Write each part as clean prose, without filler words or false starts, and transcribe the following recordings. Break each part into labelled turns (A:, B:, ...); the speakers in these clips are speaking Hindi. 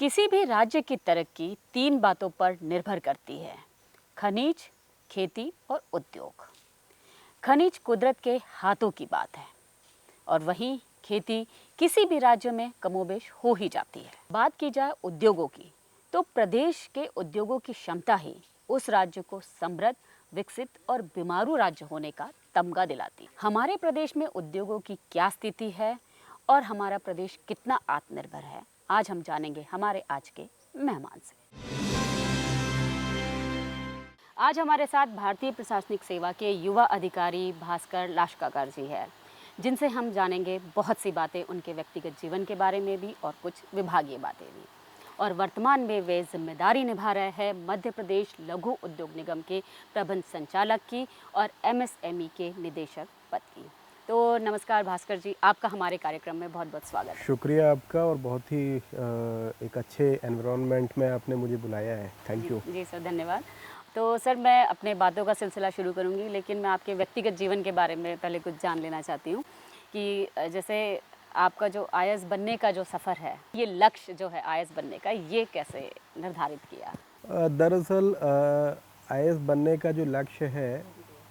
A: किसी भी राज्य की तरक्की तीन बातों पर निर्भर करती है: खनिज, खेती और उद्योग। खनिज कुदरत के हाथों की बात है और वहीं खेती किसी भी राज्य में कमोबेश हो ही जाती है। बात की जाए उद्योगों की, तो प्रदेश के उद्योगों की क्षमता ही उस राज्य को समृद्ध, विकसित और बीमारू राज्य होने का तमगा दिलाती। हमारे प्रदेश में उद्योगों की क्या स्थिति है और हमारा प्रदेश कितना आत्मनिर्भर है, आज हम जानेंगे हमारे आज के मेहमान से। आज हमारे साथ भारतीय प्रशासनिक सेवा के युवा अधिकारी भास्कर लाष्काकार जी है, जिनसे हम जानेंगे बहुत सी बातें उनके व्यक्तिगत जीवन के बारे में भी और कुछ विभागीय बातें भी। और वर्तमान में वे जिम्मेदारी निभा रहे हैं मध्य प्रदेश लघु उद्योग निगम के प्रबंध संचालक की और MSME के निदेशक पद की। तो नमस्कार भास्कर जी, आपका हमारे कार्यक्रम में बहुत बहुत स्वागत है।
B: शुक्रिया आपका, और बहुत ही एक अच्छे एनवायरनमेंट में आपने मुझे बुलाया है। Thank you.
A: जी सर, धन्यवाद। तो सर, मैं अपने बातों का सिलसिला शुरू करूंगी, लेकिन मैं आपके व्यक्तिगत जीवन के बारे में पहले कुछ जान लेना चाहती हूँ कि जैसे आपका जो IAS बनने का जो सफ़र है, ये लक्ष्य जो है IAS बनने का, ये कैसे निर्धारित किया?
B: दरअसल IAS बनने का जो लक्ष्य है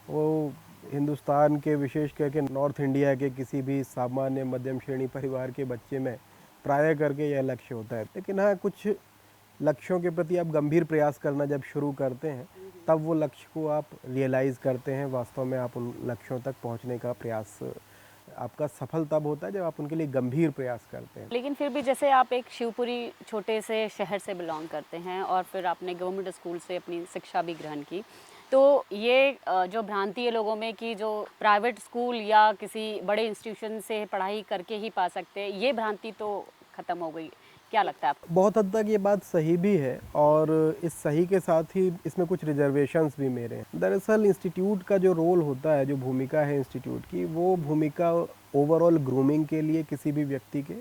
B: वो हिंदुस्तान के, विशेष करके नॉर्थ इंडिया के किसी भी सामान्य मध्यम श्रेणी परिवार के बच्चे में प्राय करके यह लक्ष्य होता है। लेकिन हाँ, कुछ लक्ष्यों के प्रति आप गंभीर प्रयास करना जब शुरू करते हैं तब वो लक्ष्य को आप रियलाइज़ करते हैं। वास्तव में आप उन लक्ष्यों तक पहुंचने का प्रयास आपका सफल तब होता है जब आप उनके लिए गंभीर प्रयास करते हैं।
A: लेकिन फिर भी जैसे आप एक शिवपुरी छोटे से शहर से बिलोंग करते हैं और फिर आपने गवर्नमेंट स्कूल से अपनी शिक्षा भी ग्रहण की, तो ये जो भ्रांति है लोगों में कि जो प्राइवेट स्कूल या किसी बड़े इंस्टीट्यूशन से पढ़ाई करके ही पा सकते हैं, ये भ्रांति तो ख़त्म हो गई। क्या लगता है आपको?
B: बहुत हद तक ये बात सही भी है, और इस सही के साथ ही इसमें कुछ रिजर्वेशंस भी मेरे हैं। दरअसल इंस्टीट्यूट का जो रोल होता है, जो भूमिका है इंस्टीट्यूट की, वो भूमिका ओवरऑल ग्रूमिंग के लिए किसी भी व्यक्ति के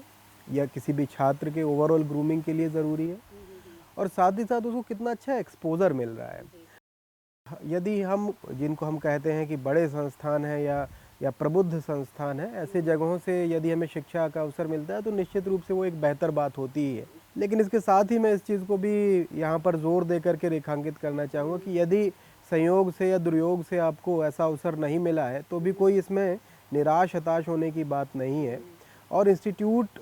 B: या किसी भी छात्र के ओवरऑल ग्रूमिंग के लिए ज़रूरी है, और साथ ही साथ उसको कितना अच्छा एक्सपोजर मिल रहा है। यदि हम, जिनको हम कहते हैं कि बड़े संस्थान हैं या प्रबुद्ध संस्थान है, ऐसे जगहों से यदि हमें शिक्षा का अवसर मिलता है तो निश्चित रूप से वो एक बेहतर बात होती ही है। लेकिन इसके साथ ही मैं इस चीज़ को भी यहाँ पर जोर दे करके रेखांकित करना चाहूँगा कि यदि संयोग से या दुर्योग से आपको ऐसा अवसर नहीं मिला है तो भी कोई इसमें निराश हताश होने की बात नहीं है। और इंस्टीट्यूट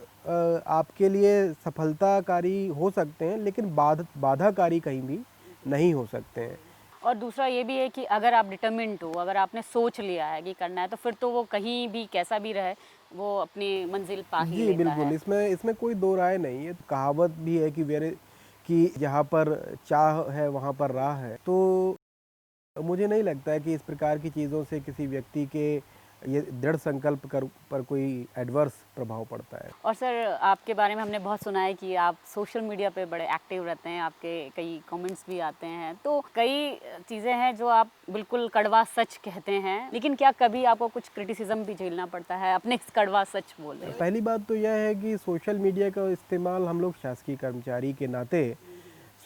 B: आपके लिए सफलताकारी हो सकते हैं, लेकिन बाधाकारी कहीं भी नहीं हो सकते हैं।
A: और दूसरा ये भी है कि अगर आप डिटर्मिन्ड हो, अगर आपने सोच लिया है कि करना है, तो फिर तो वो कहीं भी कैसा भी रहे, वो अपनी मंजिल पा ही
B: जी
A: लेता
B: बिल्कुल,
A: है।
B: इसमें कोई दो राय नहीं है। कहावत भी है कि जहाँ पर चाह है वहाँ पर राह है। तो मुझे नहीं लगता है कि इस प्रकार की चीज़ों से किसी व्यक्ति के ये दृढ़ संकल्प पर कोई एडवर्स प्रभाव पड़ता है।
A: और सर, आपके बारे में हमने बहुत सुना है कि आप सोशल मीडिया पे बड़े एक्टिव रहते हैं, आपके कई कमेंट्स भी आते हैं, तो कई चीज़ें हैं जो आप बिल्कुल कड़वा सच कहते हैं, लेकिन क्या कभी आपको कुछ क्रिटिसिज्म भी झेलना पड़ता है अपने कड़वा सच बोलने में?
B: पहली बात तो यह है कि सोशल मीडिया का इस्तेमाल हम लोग शासकीय कर्मचारी के नाते,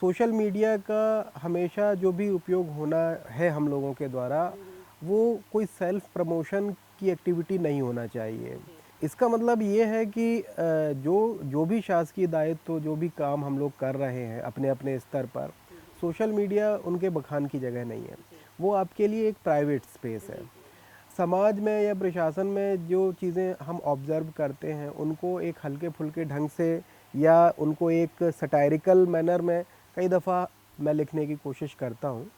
B: सोशल मीडिया का हमेशा जो भी उपयोग होना है हम लोगों के द्वारा, वो कोई सेल्फ प्रमोशन की एक्टिविटी नहीं होना चाहिए। इसका मतलब ये है कि जो भी शासकीय दायित्व, जो भी काम हम लोग कर रहे हैं अपने अपने स्तर पर, सोशल मीडिया उनके बखान की जगह नहीं है। वो आपके लिए एक प्राइवेट स्पेस है। समाज में या प्रशासन में जो चीज़ें हम ऑब्ज़र्व करते हैं उनको एक हल्के फुल्के ढंग से या उनको एक सटायरिकल मैनर में कई दफ़ा मैं लिखने की कोशिश करता हूँ,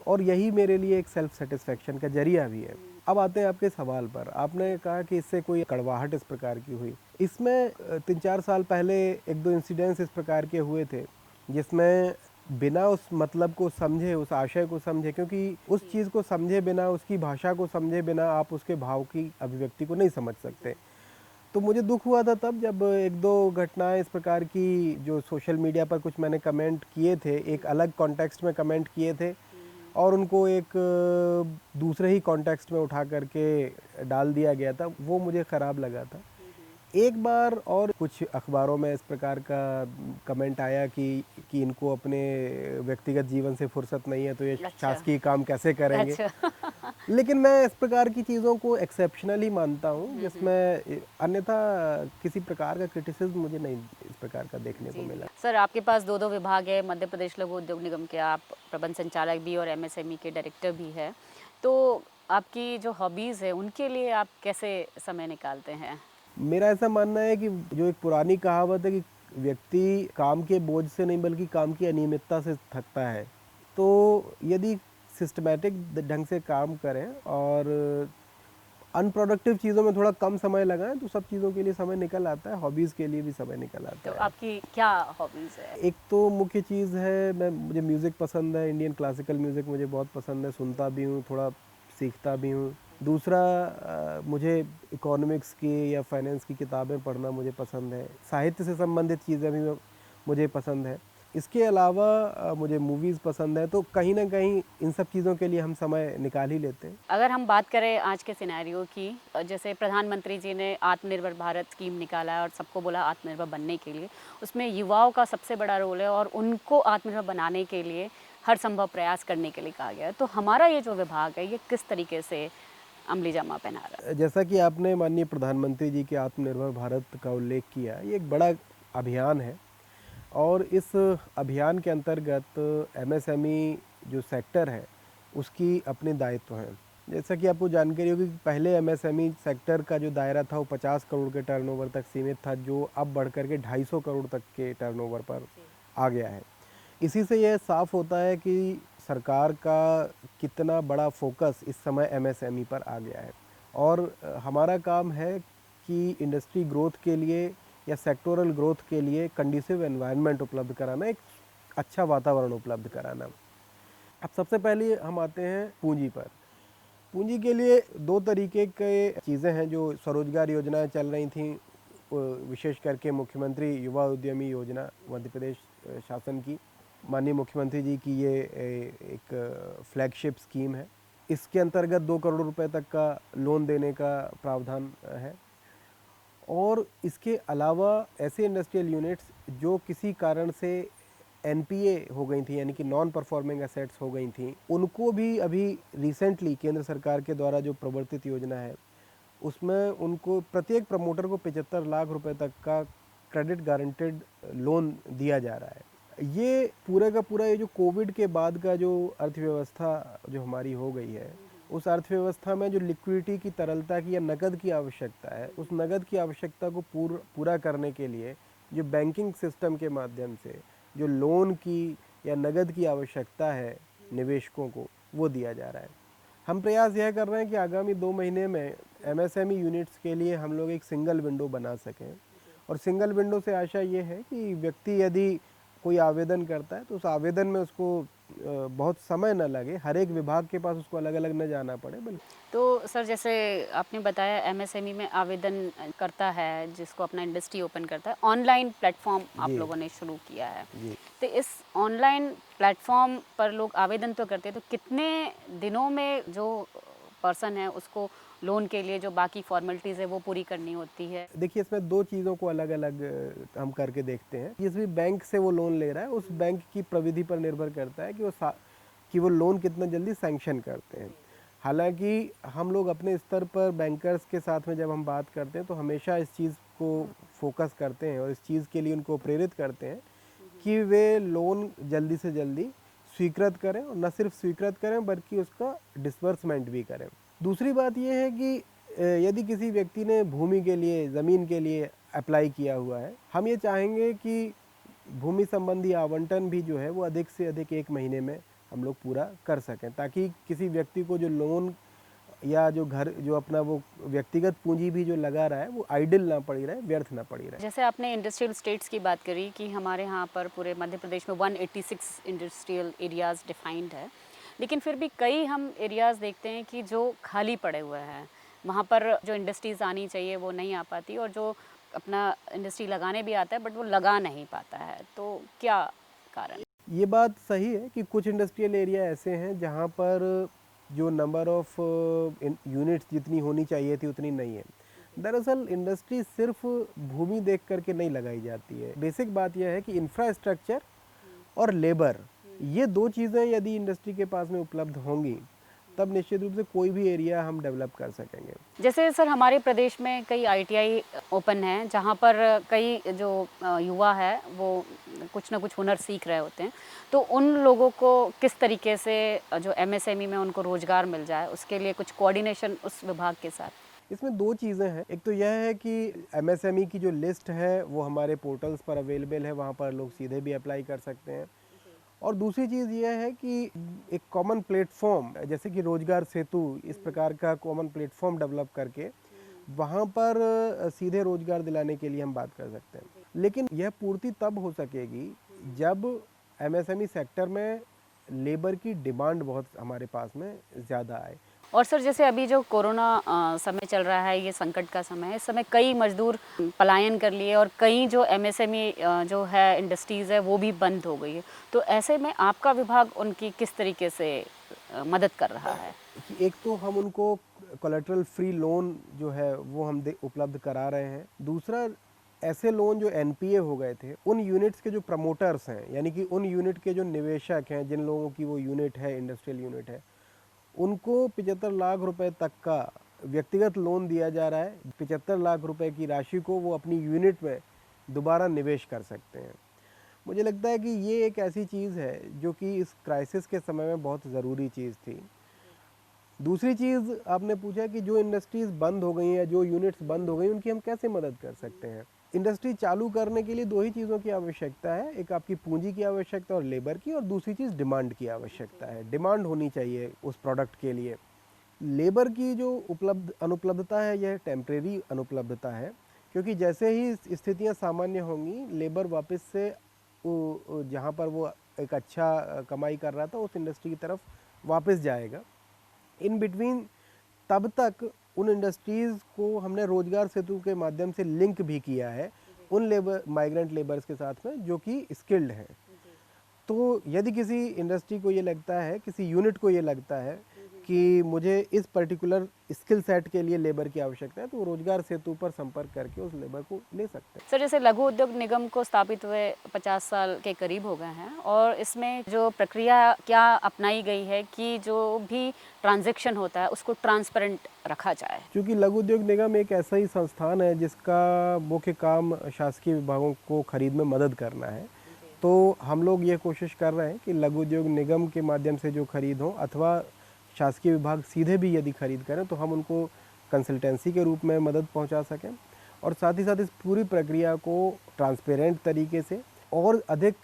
B: और यही मेरे लिए एक सेल्फ सेटिस्फेक्शन का जरिया भी है। अब आते हैं आपके सवाल पर। आपने कहा कि इससे कोई कड़वाहट इस प्रकार की हुई। इसमें 3-4 साल पहले 1-2 इंसिडेंट्स इस प्रकार के हुए थे जिसमें बिना उस मतलब को समझे, उस आशय को समझे, क्योंकि उस चीज़ को समझे बिना, उसकी भाषा को समझे बिना आप उसके भाव की अभिव्यक्ति को नहीं समझ सकते। तो मुझे दुख हुआ था तब जब 1-2 घटनाएं इस प्रकार की, जो सोशल मीडिया पर कुछ मैंने कमेंट किए थे, एक अलग कॉन्टेक्स्ट में कमेंट किए थे और उनको एक दूसरे ही कॉन्टेक्स्ट में उठा करके डाल दिया गया था। वो मुझे ख़राब लगा था। एक बार और कुछ अखबारों में इस प्रकार का कमेंट आया कि इनको अपने व्यक्तिगत जीवन से फुर्सत नहीं है तो ये शासकीय काम कैसे करेंगे।
A: अच्छा।
B: लेकिन मैं इस प्रकार की चीज़ों को एक्सेप्शनल ही मानता हूँ, जिसमें अन्यथा किसी प्रकार का क्रिटिसिज्म मुझे नहीं इस प्रकार का देखने को मिला।
A: सर, आपके पास दो दो विभाग है, मध्य प्रदेश लघु उद्योग निगम के आप प्रबंध संचालक भी और एमएसएमई के डायरेक्टर भी है, तो आपकी जो हॉबीज़ है उनके लिए आप कैसे समय निकालते हैं?
B: मेरा ऐसा मानना है कि जो एक पुरानी कहावत है कि व्यक्ति काम के बोझ से नहीं बल्कि काम की अनियमितता से थकता है। तो यदि सिस्टमैटिक ढंग से काम करें और अनप्रोडक्टिव चीज़ों में थोड़ा कम समय लगाएं तो सब चीज़ों के लिए समय निकल आता है, हॉबीज़ के लिए भी समय निकल आता
A: तो
B: है।
A: आपकी क्या हॉबीज़ है?
B: एक तो मुख्य चीज़ है, मुझे म्यूज़िक पसंद है, इंडियन क्लासिकल म्यूज़िक मुझे बहुत पसंद है, सुनता भी हूँ, थोड़ा सीखता भी हूँ। दूसरा मुझे इकोनॉमिक्स की या फाइनेंस की किताबें पढ़ना मुझे पसंद है। साहित्य से संबंधित चीज़ें भी मुझे पसंद है। इसके अलावा मुझे मूवीज़ पसंद है, तो कहीं न कहीं इन सब चीज़ों के लिए हम समय निकाल ही लेते हैं।
A: अगर हम बात करें आज के सिनेरियो की, जैसे प्रधानमंत्री जी ने आत्मनिर्भर भारत स्कीम निकाला है और सबको बोला आत्मनिर्भर बनने के लिए, उसमें युवाओं का सबसे बड़ा रोल है और उनको आत्मनिर्भर बनाने के लिए हर संभव प्रयास करने के लिए कहा गया है। तो हमारा ये जो विभाग है ये किस तरीके से अमली जामा पहना रहा है?
B: जैसा कि आपने माननीय प्रधानमंत्री जी के आत्मनिर्भर भारत का उल्लेख किया, ये एक बड़ा अभियान है और इस अभियान के अंतर्गत एमएसएमई जो सेक्टर है उसकी अपने दायित्व हैं। जैसा कि आपको जानकारी होगी कि पहले एमएसएमई सेक्टर का जो दायरा था वो 50 करोड़ के टर्नओवर तक सीमित था, जो अब बढ़कर के 250 करोड़ तक के टर्नओवर पर आ गया है। इसी से यह साफ होता है कि सरकार का कितना बड़ा फोकस इस समय एमएसएमई पर आ गया है और हमारा काम है कि इंडस्ट्री ग्रोथ के लिए या सेक्टोरल ग्रोथ के लिए कंडीसिव एनवायरनमेंट उपलब्ध कराना, एक अच्छा वातावरण उपलब्ध कराना। अब सबसे पहले हम आते हैं पूंजी पर। पूंजी के लिए दो तरीके के चीज़ें हैं जो स्वरोजगार योजनाएं चल रही थी, विशेष करके मुख्यमंत्री युवा उद्यमी योजना मध्य प्रदेश शासन की, माननीय मुख्यमंत्री जी की ये एक फ्लैगशिप स्कीम है। इसके अंतर्गत 2 करोड़ रुपए तक का लोन देने का प्रावधान है और इसके अलावा ऐसे इंडस्ट्रियल यूनिट्स जो किसी कारण से एनपीए हो गई थी, यानी कि नॉन परफॉर्मिंग एसेट्स हो गई थी, उनको भी अभी रिसेंटली केंद्र सरकार के द्वारा जो प्रवर्तित योजना है उसमें उनको प्रत्येक प्रमोटर को 75 लाख रुपए तक का क्रेडिट गारंटेड लोन दिया जा रहा है। ये पूरा का पूरा ये जो कोविड के बाद का जो अर्थव्यवस्था जो हमारी हो गई है, उस अर्थव्यवस्था में जो लिक्विडिटी की, तरलता की या नकद की आवश्यकता है, उस नकद की आवश्यकता को पूरा करने के लिए जो बैंकिंग सिस्टम के माध्यम से जो लोन की या नकद की आवश्यकता है निवेशकों को, वो दिया जा रहा है। हम प्रयास यह कर रहे हैं कि आगामी 2 महीने में एमएसएमई यूनिट्स के लिए हम लोग एक सिंगल विंडो बना सकें और सिंगल विंडो से आशा ये है कि व्यक्ति यदि कोई आवेदन करता है तो उस आवेदन में उसको बहुत समय न लगे, हर एक विभाग के पास उसको अलग अलग न जाना पड़े।
A: तो सर, जैसे आपने बताया एमएसएमई में आवेदन करता है जिसको अपना इंडस्ट्री ओपन करता है, ऑनलाइन प्लेटफॉर्म आप लोगों ने शुरू किया है। तो इस ऑनलाइन प्लेटफॉर्म पर लोग आवेदन तो करते हैं, तो कितने दिनों में जो पर्सन है उसको लोन के लिए जो बाकी फॉर्मेलिटीज़ है वो पूरी करनी होती है?
B: देखिए, इसमें दो चीज़ों को अलग अलग हम करके देखते हैं। जिस भी बैंक से वो लोन ले रहा है उस बैंक की प्रविधि पर निर्भर करता है कि वो लोन कितना जल्दी सैंक्शन करते हैं। हालांकि हम लोग अपने स्तर पर बैंकर्स के साथ में जब हम बात करते हैं तो हमेशा इस चीज़ को फोकस करते हैं और इस चीज़ के लिए उनको प्रेरित करते हैं कि वे लोन जल्दी से जल्दी स्वीकृत करें और न सिर्फ स्वीकृत करें बल्कि उसका डिसबर्समेंट भी करें। दूसरी बात यह है कि यदि किसी व्यक्ति ने भूमि के लिए, ज़मीन के लिए अप्लाई किया हुआ है, हम ये चाहेंगे कि भूमि संबंधी आवंटन भी जो है वो अधिक से अधिक 1 महीने में हम लोग पूरा कर सकें, ताकि किसी व्यक्ति को जो लोन या जो घर, जो अपना वो व्यक्तिगत पूंजी भी जो लगा रहा है वो आइडल ना पड़ी रहे, व्यर्थ ना पड़ी रहे।
A: जैसे आपने इंडस्ट्रियल स्टेट्स की बात करी कि हमारे यहाँ पर पूरे मध्य प्रदेश में 186 इंडस्ट्रियल एरियाज़ डिफाइंड है, लेकिन फिर भी कई हम एरियाज़ देखते हैं कि जो खाली पड़े हुए हैं, वहाँ पर जो इंडस्ट्रीज़ आनी चाहिए वो नहीं आ पाती और जो अपना इंडस्ट्री लगाने भी आता है बट वो लगा नहीं पाता है, तो क्या कारण?
B: ये बात सही है कि कुछ इंडस्ट्रियल एरिया ऐसे हैं जहाँ पर जो नंबर ऑफ यूनिट्स जितनी होनी चाहिए थी उतनी नहीं है। दरअसल इंडस्ट्री सिर्फ भूमि देख करके नहीं लगाई जाती है। बेसिक बात यह है कि इंफ्रास्ट्रक्चर और लेबर, ये दो चीज़ें यदि इंडस्ट्री के पास में उपलब्ध होंगी तब निश्चित रूप से कोई भी एरिया हम डेवलप कर सकेंगे।
A: जैसे सर हमारे प्रदेश में कई आईटीआई ओपन हैं जहाँ पर कई जो युवा है वो कुछ ना कुछ हुनर सीख रहे होते हैं, तो उन लोगों को किस तरीके से जो एमएसएमई में उनको रोजगार मिल जाए, उसके लिए कुछ कोऑर्डिनेशन उस विभाग के साथ?
B: इसमें दो चीज़ें हैं। एक तो यह है कि एमएसएमई की जो लिस्ट है वो हमारे पोर्टल्स पर अवेलेबल है, वहाँ पर लोग सीधे भी अप्लाई कर सकते हैं। और दूसरी चीज़ यह है कि एक कॉमन प्लेटफॉर्म जैसे कि रोजगार सेतु इस प्रकार का कॉमन प्लेटफॉर्म डेवलप करके वहाँ पर सीधे रोजगार दिलाने के लिए हम बात कर सकते हैं। लेकिन यह पूर्ति तब हो सकेगी जब एमएसएमई सेक्टर में लेबर की डिमांड बहुत हमारे पास में ज़्यादा आए।
A: और सर जैसे अभी जो कोरोना समय चल रहा है, ये संकट का समय है, इस समय कई मजदूर पलायन कर लिए और कई जो एमएसएमई जो है इंडस्ट्रीज़ है वो भी बंद हो गई है, तो ऐसे में आपका विभाग उनकी किस तरीके से मदद कर रहा है?
B: एक तो हम उनको कोलेटरल फ्री लोन जो है वो हम उपलब्ध करा रहे हैं। दूसरा, ऐसे लोन जो एनपीए हो गए थे उन यूनिट्स के जो प्रमोटर्स हैं, यानी कि उन यूनिट के जो निवेशक हैं, जिन लोगों की वो यूनिट है, इंडस्ट्रियल यूनिट है, उनको 75 लाख रुपए तक का व्यक्तिगत लोन दिया जा रहा है। 75 लाख रुपए की राशि को वो अपनी यूनिट में दोबारा निवेश कर सकते हैं। मुझे लगता है कि ये एक ऐसी चीज़ है जो कि इस क्राइसिस के समय में बहुत ज़रूरी चीज़ थी। दूसरी चीज़ आपने पूछा कि जो इंडस्ट्रीज़ बंद हो गई हैं, जो यूनिट्स बंद हो गई, उनकी हम कैसे मदद कर सकते हैं। इंडस्ट्री चालू करने के लिए दो ही चीज़ों की आवश्यकता है, एक आपकी पूंजी की आवश्यकता और लेबर की, और दूसरी चीज़ डिमांड की आवश्यकता है। डिमांड होनी चाहिए उस प्रोडक्ट के लिए। लेबर की जो अनुपलब्धता है, यह टेम्परेरी अनुपलब्धता है, क्योंकि जैसे ही स्थितियां सामान्य होंगी, लेबर वापस से जहां पर वो एक अच्छा कमाई कर रहा था उस इंडस्ट्री की तरफ वापस जाएगा। इन बिटवीन तब तक उन इंडस्ट्रीज़ को हमने रोजगार सेतु के माध्यम से लिंक भी किया है उन माइग्रेंट लेबर्स के साथ में जो कि स्किल्ड हैं। तो यदि किसी इंडस्ट्री को ये लगता है, किसी यूनिट को ये लगता है कि मुझे इस पर्टिकुलर स्किल सेट के लिए लेबर की आवश्यकता है, तो वो रोजगार सेतु पर संपर्क करके उस लेबर को ले सकते हैं।
A: सर जैसे लघु उद्योग निगम को स्थापित हुए 50 साल के करीब हो गए हैं, और इसमें जो प्रक्रिया क्या अपनाई गई है कि जो भी ट्रांजैक्शन होता है उसको ट्रांसपेरेंट रखा जाए?
B: क्योंकि लघु उद्योग निगम एक ऐसा ही संस्थान है जिसका मुख्य काम शासकीय विभागों को खरीद में मदद करना है, तो हम लोग ये कोशिश कर रहे हैं कि लघु उद्योग निगम के माध्यम से जो खरीद हो, अथवा शासकीय विभाग सीधे भी यदि खरीद करें, तो हम उनको कंसल्टेंसी के रूप में मदद पहुंचा सकें, और साथ ही साथ इस पूरी प्रक्रिया को ट्रांसपेरेंट तरीके से और अधिक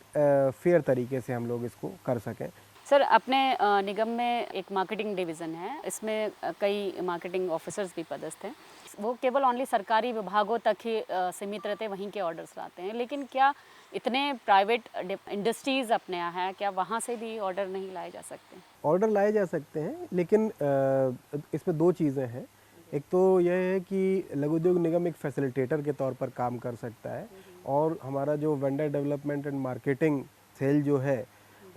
B: फेयर तरीके से हम लोग इसको कर सकें।
A: सर अपने निगम में एक मार्केटिंग डिवीज़न है, इसमें कई मार्केटिंग ऑफिसर्स भी पदस्थ हैं। वो केवल ओनली सरकारी विभागों तक ही सीमित रहते, वहीं के ऑर्डर्स लाते हैं, लेकिन क्या इतने प्राइवेट इंडस्ट्रीज़ अपने यहाँ हैं, क्या वहाँ से भी ऑर्डर नहीं लाए जा सकते?
B: ऑर्डर लाए जा सकते हैं, लेकिन इसमें दो चीज़ें हैं। एक तो यह है कि लघु उद्योग निगम एक फैसिलिटेटर के तौर पर काम कर सकता है, और हमारा जो vendor development and marketing cell जो है,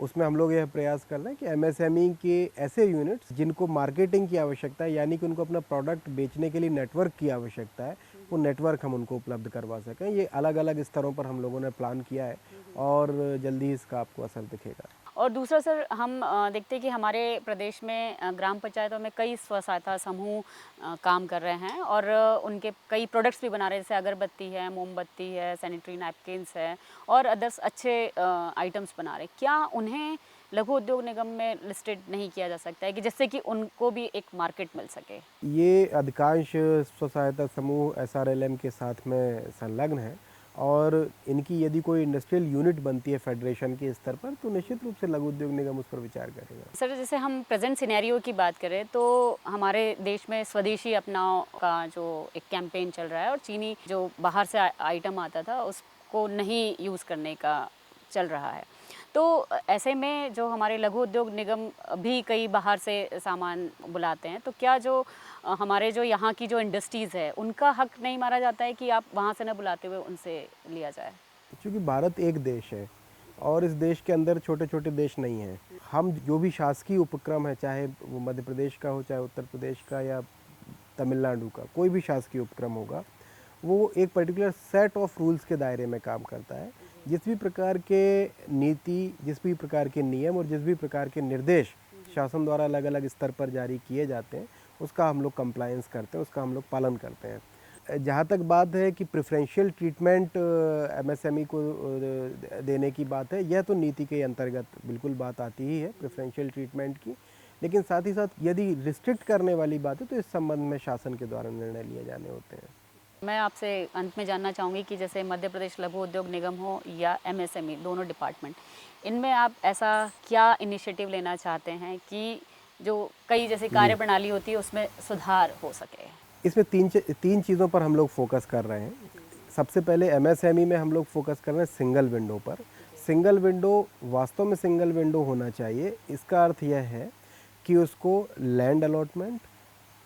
B: उसमें हम लोग यह प्रयास कर रहे हैं कि एमएसएमई के ऐसे यूनिट्स जिनको मार्केटिंग की आवश्यकता है, यानी कि उनको अपना प्रोडक्ट बेचने के लिए नेटवर्क की आवश्यकता है, वो नेटवर्क हम उनको उपलब्ध करवा सकें। ये अलग अलग स्तरों पर हम लोगों ने प्लान किया है, और जल्दी इसका आपको असर दिखेगा।
A: और दूसरा सर, हम देखते हैं कि हमारे प्रदेश में ग्राम पंचायतों में कई स्व सहायता समूह काम कर रहे हैं, और उनके कई प्रोडक्ट्स भी बना रहे हैं, जैसे अगरबत्ती है, मोमबत्ती है, सैनिटरी नैपकिन्स है, और अदर्स अच्छे आइटम्स बना रहे हैं। क्या उन्हें लघु उद्योग निगम में लिस्टेड नहीं किया जा सकता है कि जिससे कि उनको भी एक मार्केट मिल सके?
B: ये अधिकांश स्व सहायता समूह एसआरएलएम के साथ में संलग्न है, और इनकी यदि कोई इंडस्ट्रियल यूनिट बनती है फेडरेशन के स्तर पर, तो निश्चित रूप से लघु उद्योग निगम उस पर विचार करेगा।
A: सर जैसे हम प्रेजेंट सिनेरियो की बात करें तो हमारे देश में स्वदेशी अपनाओ का जो एक कैंपेन चल रहा है, और चीनी जो बाहर से आइटम आता था उसको नहीं यूज़ करने का चल रहा है, तो ऐसे में जो हमारे लघु उद्योग निगम भी कई बाहर से सामान बुलाते हैं, तो क्या जो हमारे जो यहाँ की जो इंडस्ट्रीज़ है उनका हक नहीं मारा जाता है कि आप वहाँ से न बुलाते हुए उनसे लिया जाए?
B: क्योंकि भारत एक देश है, और इस देश के अंदर छोटे छोटे देश नहीं हैं। हम जो भी शासकीय उपक्रम है, चाहे वो मध्य प्रदेश का हो, चाहे उत्तर प्रदेश का या तमिलनाडु का, कोई भी शासकीय उपक्रम होगा, वो एक पर्टिकुलर सेट ऑफ रूल्स के दायरे में काम करता है। जिस भी प्रकार के नीति, जिस भी प्रकार के नियम और जिस भी प्रकार के निर्देश शासन द्वारा अलग अलग स्तर पर जारी किए जाते हैं, उसका हम लोग कंप्लायंस करते हैं, उसका हम लोग पालन करते हैं। जहाँ तक बात है कि प्रेफरेंशियल ट्रीटमेंट एमएसएमई को देने की बात है, यह तो नीति के अंतर्गत बिल्कुल बात आती ही है प्रेफरेंशियल ट्रीटमेंट की, लेकिन साथ ही साथ यदि रिस्ट्रिक्ट करने वाली बात है तो इस संबंध में शासन के द्वारा निर्णय लिए जाने होते हैं।
A: मैं आपसे अंत में जानना चाहूँगी कि जैसे मध्य प्रदेश लघु उद्योग निगम हो या एमएसएमई, दोनों डिपार्टमेंट, इनमें आप ऐसा क्या इनिशिएटिव लेना चाहते हैं कि जो कई जैसे कार्यप्रणाली होती है उसमें सुधार हो सके?
B: इसमें तीन चीज़ों पर हम लोग फोकस कर रहे हैं। सबसे पहले एमएसएमई में हम लोग फोकस कर रहे हैं सिंगल विंडो पर। सिंगल विंडो वास्तव में सिंगल विंडो होना चाहिए। इसका अर्थ यह है कि उसको लैंड अलॉटमेंट,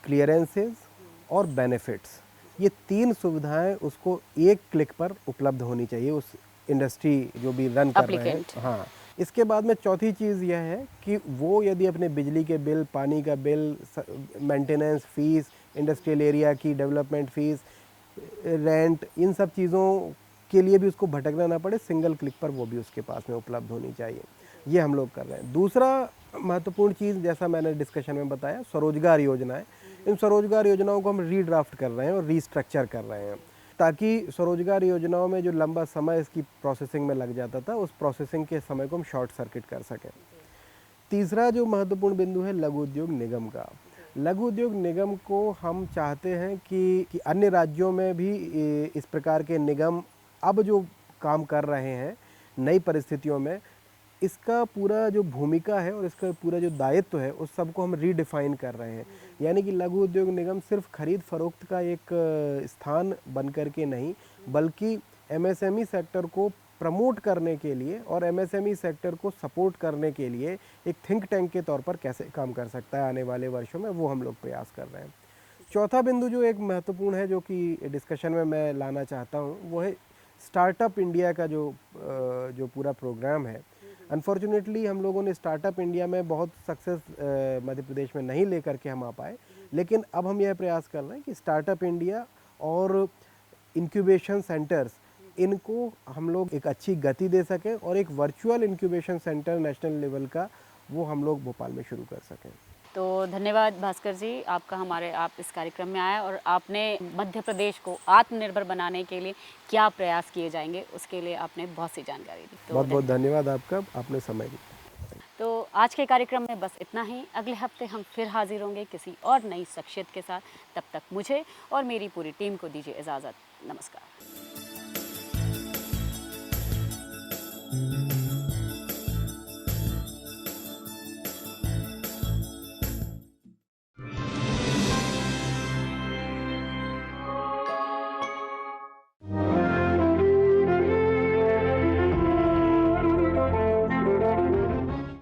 B: क्लियरेंसेस और बेनिफिट्स, ये 3 सुविधाएं उसको एक क्लिक पर उपलब्ध होनी चाहिए उस इंडस्ट्री जो भी रन कर रहे हैं। हाँ, इसके बाद में चौथी चीज़ यह है कि वो यदि अपने बिजली के बिल, पानी का bill, maintenance fees, industrial area की डेवलपमेंट फीस, रेंट, इन सब चीज़ों के लिए भी उसको भटकना ना पड़े, सिंगल क्लिक पर वो भी उसके पास में उपलब्ध होनी चाहिए। ये हम लोग कर रहे हैं। दूसरा महत्वपूर्ण चीज़, जैसा मैंने डिस्कशन में बताया, स्वरोजगार योजनाएं। इन स्वरोजगार योजनाओं को हम रीड्राफ्ट कर रहे हैं और रीस्ट्रक्चर कर रहे हैं, ताकि स्वरोजगार योजनाओं में जो लंबा समय इसकी प्रोसेसिंग में लग जाता था, उस प्रोसेसिंग के समय को हम शॉर्ट सर्किट कर सकें। तीसरा जो महत्वपूर्ण बिंदु है लघु उद्योग निगम का। लघु उद्योग निगम को हम चाहते हैं कि अन्य राज्यों में भी इस प्रकार के निगम अब जो काम कर रहे हैं नई परिस्थितियों में, इसका पूरा जो भूमिका है और इसका पूरा जो दायित्व है उस सबको हम रीडिफाइन कर रहे हैं। यानी कि लघु उद्योग निगम सिर्फ खरीद फरोख्त का एक स्थान बन करके नहीं, बल्कि एमएसएमई सेक्टर को प्रमोट करने के लिए और एमएसएमई सेक्टर को सपोर्ट करने के लिए एक थिंक टैंक के तौर पर कैसे काम कर सकता है आने वाले वर्षों में, वो हम लोग प्रयास कर रहे हैं। चौथा बिंदु जो एक महत्वपूर्ण है, जो कि डिस्कशन में मैं लाना चाहता हूँ, वो है स्टार्टअप इंडिया का जो पूरा प्रोग्राम है। अनफॉर्चुनेटली हम लोगों ने स्टार्टअप इंडिया में बहुत सक्सेस मध्य प्रदेश में नहीं लेकर के हम आ पाए, लेकिन अब हम यह प्रयास कर रहे हैं कि स्टार्टअप इंडिया और इंक्यूबेशन सेंटर्स, इनको हम लोग एक अच्छी गति दे सकें और एक virtual incubation centre national level का वो हम लोग भोपाल में शुरू कर सकें।
A: तो धन्यवाद भास्कर जी, आपका आप इस कार्यक्रम में आए और आपने मध्य प्रदेश को आत्मनिर्भर बनाने के लिए क्या प्रयास किए जाएंगे उसके लिए आपने बहुत सी जानकारी दी। तो
B: बहुत बहुत धन्यवाद आपका, आपने समय दिया।
A: तो आज के कार्यक्रम में बस इतना ही। अगले हफ्ते हम फिर हाजिर होंगे किसी और नई शख्सियत के साथ। तब तक मुझे और मेरी पूरी टीम को दीजिए इजाज़त। नमस्कार।